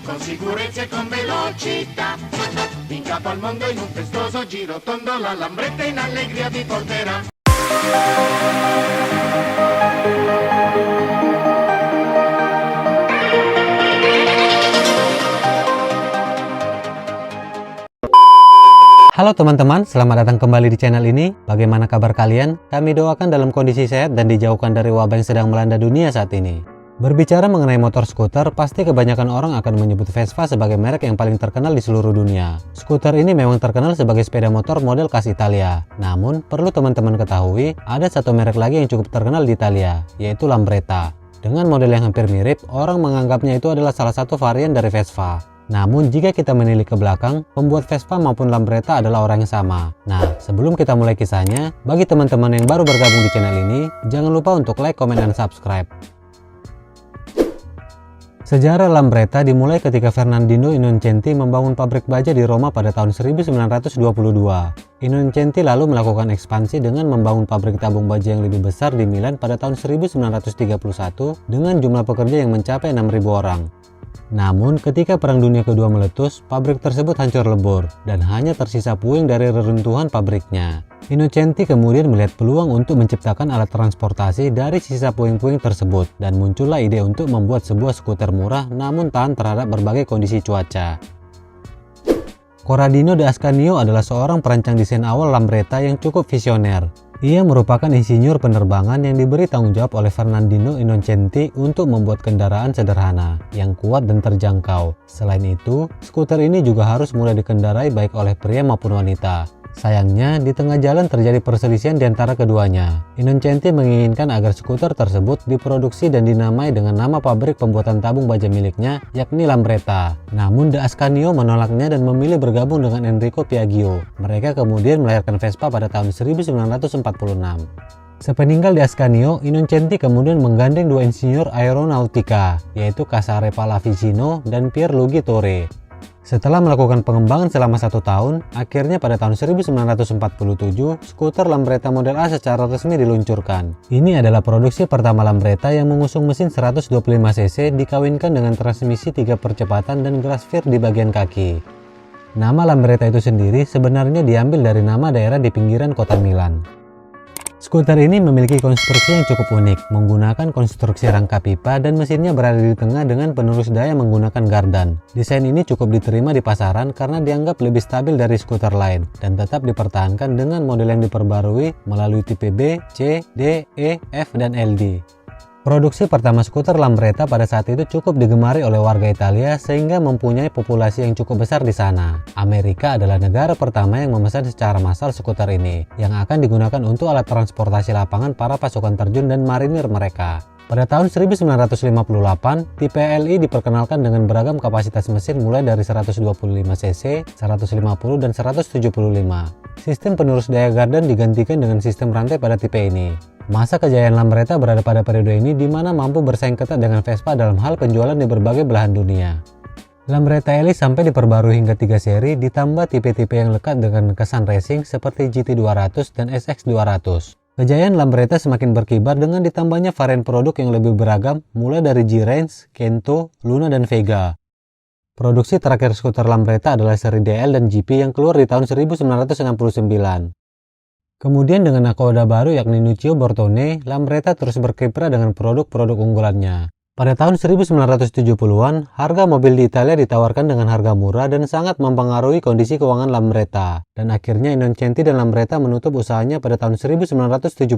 con sicurezza e con velocità. In capo al mondo in un festoso giro tondo, la Lambretta in allegria vi porterà. Halo teman-teman, selamat datang kembali di channel ini. Bagaimana kabar kalian? Kami doakan dalam kondisi sehat dan dijauhkan dari wabah yang sedang melanda dunia saat ini. Berbicara mengenai motor skuter, pasti kebanyakan orang akan menyebut Vespa sebagai merek yang paling terkenal di seluruh dunia. Skuter ini memang terkenal sebagai sepeda motor model khas Italia. Namun, perlu teman-teman ketahui, ada satu merek lagi yang cukup terkenal di Italia, yaitu Lambretta. Dengan model yang hampir mirip, orang menganggapnya itu adalah salah satu varian dari Vespa. Namun jika kita menilik ke belakang, pembuat Vespa maupun Lambretta adalah orang yang sama. Nah, sebelum kita mulai kisahnya, bagi teman-teman yang baru bergabung di channel ini, jangan lupa untuk like, comment, dan subscribe. Sejarah Lambretta dimulai ketika Fernandino Innocenti membangun pabrik baja di Roma pada tahun 1922. Innocenti lalu melakukan ekspansi dengan membangun pabrik tabung baja yang lebih besar di Milan pada tahun 1931 dengan jumlah pekerja yang mencapai 6.000 orang. Namun ketika Perang Dunia Kedua meletus, pabrik tersebut hancur lebur dan hanya tersisa puing dari reruntuhan pabriknya. Innocenti kemudian melihat peluang untuk menciptakan alat transportasi dari sisa puing-puing tersebut dan muncullah ide untuk membuat sebuah skuter murah namun tahan terhadap berbagai kondisi cuaca. Corradino de Ascanio adalah seorang perancang desain awal Lambretta yang cukup visioner. Ia merupakan insinyur penerbangan yang diberi tanggung jawab oleh Fernandino Innocenti untuk membuat kendaraan sederhana, yang kuat dan terjangkau. Selain itu, skuter ini juga harus mudah dikendarai baik oleh pria maupun wanita. Sayangnya, di tengah jalan terjadi perselisihan di antara keduanya. Innocenti menginginkan agar skuter tersebut diproduksi dan dinamai dengan nama pabrik pembuatan tabung baja miliknya, yakni Lambretta. Namun De Ascanio menolaknya dan memilih bergabung dengan Enrico Piaggio. Mereka kemudian melahirkan Vespa pada tahun 1946. Sepeninggal De Ascanio, Innocenti kemudian menggandeng dua insinyur aeronautika, yaitu Casare Pallavicino dan Pierluigi Torre. Setelah melakukan pengembangan selama 1 tahun, akhirnya pada tahun 1947, skuter Lambretta model A secara resmi diluncurkan. Ini adalah produksi pertama Lambretta yang mengusung mesin 125 cc dikawinkan dengan transmisi 3 percepatan dan Grasshopper di bagian kaki. Nama Lambretta itu sendiri sebenarnya diambil dari nama daerah di pinggiran kota Milan. Skuter ini memiliki konstruksi yang cukup unik, menggunakan konstruksi rangka pipa dan mesinnya berada di tengah dengan penerus daya menggunakan gardan. Desain ini cukup diterima di pasaran karena dianggap lebih stabil dari skuter lain dan tetap dipertahankan dengan model yang diperbarui melalui tipe B, C, D, E, F, dan LD. Produksi pertama skuter Lambretta pada saat itu cukup digemari oleh warga Italia sehingga mempunyai populasi yang cukup besar di sana. Amerika adalah negara pertama yang memesan secara massal skuter ini, yang akan digunakan untuk alat transportasi lapangan para pasukan terjun dan marinir mereka. Pada tahun 1958, tipe LI diperkenalkan dengan beragam kapasitas mesin mulai dari 125 cc, 150 dan 175. Sistem penerus daya gardan digantikan dengan sistem rantai pada tipe ini. Masa kejayaan Lambretta berada pada periode ini di mana mampu bersaing ketat dengan Vespa dalam hal penjualan di berbagai belahan dunia. Lambretta LI sampai diperbarui hingga 3 seri ditambah tipe-tipe yang lekat dengan kesan racing seperti GT200 dan SX200. Kejayaan Lambretta semakin berkibar dengan ditambahnya varian produk yang lebih beragam mulai dari G-Range, Kento, Luna, dan Vega. Produksi terakhir skuter Lambretta adalah seri DL dan GP yang keluar di tahun 1969. Kemudian dengan nakoda baru yakni Nuccio Bortone, Lambretta terus berkiprah dengan produk-produk unggulannya. Pada tahun 1970-an, harga mobil di Italia ditawarkan dengan harga murah dan sangat mempengaruhi kondisi keuangan Lambretta. Dan akhirnya Innocenti dan Lambretta menutup usahanya pada tahun 1972.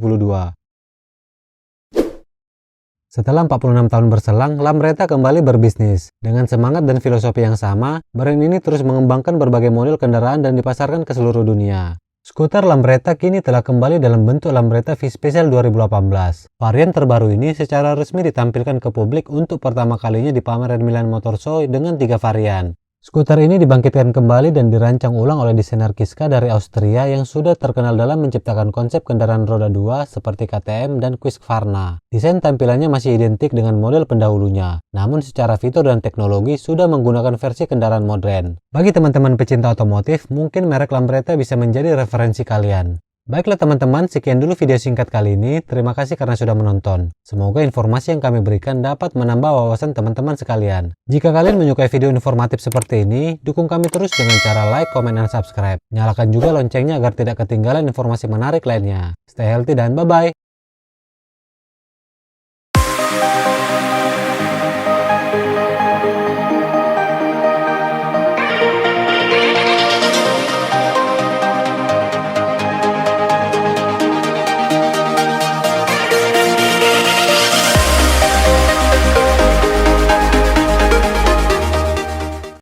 Setelah 46 tahun berselang, Lambretta kembali berbisnis. Dengan semangat dan filosofi yang sama, brand ini terus mengembangkan berbagai model kendaraan dan dipasarkan ke seluruh dunia. Skuter Lambretta kini telah kembali dalam bentuk Lambretta V Special 2018. Varian terbaru ini secara resmi ditampilkan ke publik untuk pertama kalinya di pameran Milan Motor Show dengan 3 varian. Skuter ini dibangkitkan kembali dan dirancang ulang oleh desainer Kiska dari Austria yang sudah terkenal dalam menciptakan konsep kendaraan roda 2 seperti KTM dan Husqvarna. Desain tampilannya masih identik dengan model pendahulunya, namun secara fitur dan teknologi sudah menggunakan versi kendaraan modern. Bagi teman-teman pecinta otomotif, mungkin merek Lambretta bisa menjadi referensi kalian. Baiklah teman-teman, sekian dulu video singkat kali ini. Terima kasih karena sudah menonton. Semoga informasi yang kami berikan dapat menambah wawasan teman-teman sekalian. Jika kalian menyukai video informatif seperti ini, dukung kami terus dengan cara like, comment, dan subscribe. Nyalakan juga loncengnya agar tidak ketinggalan informasi menarik lainnya. Stay healthy dan bye-bye!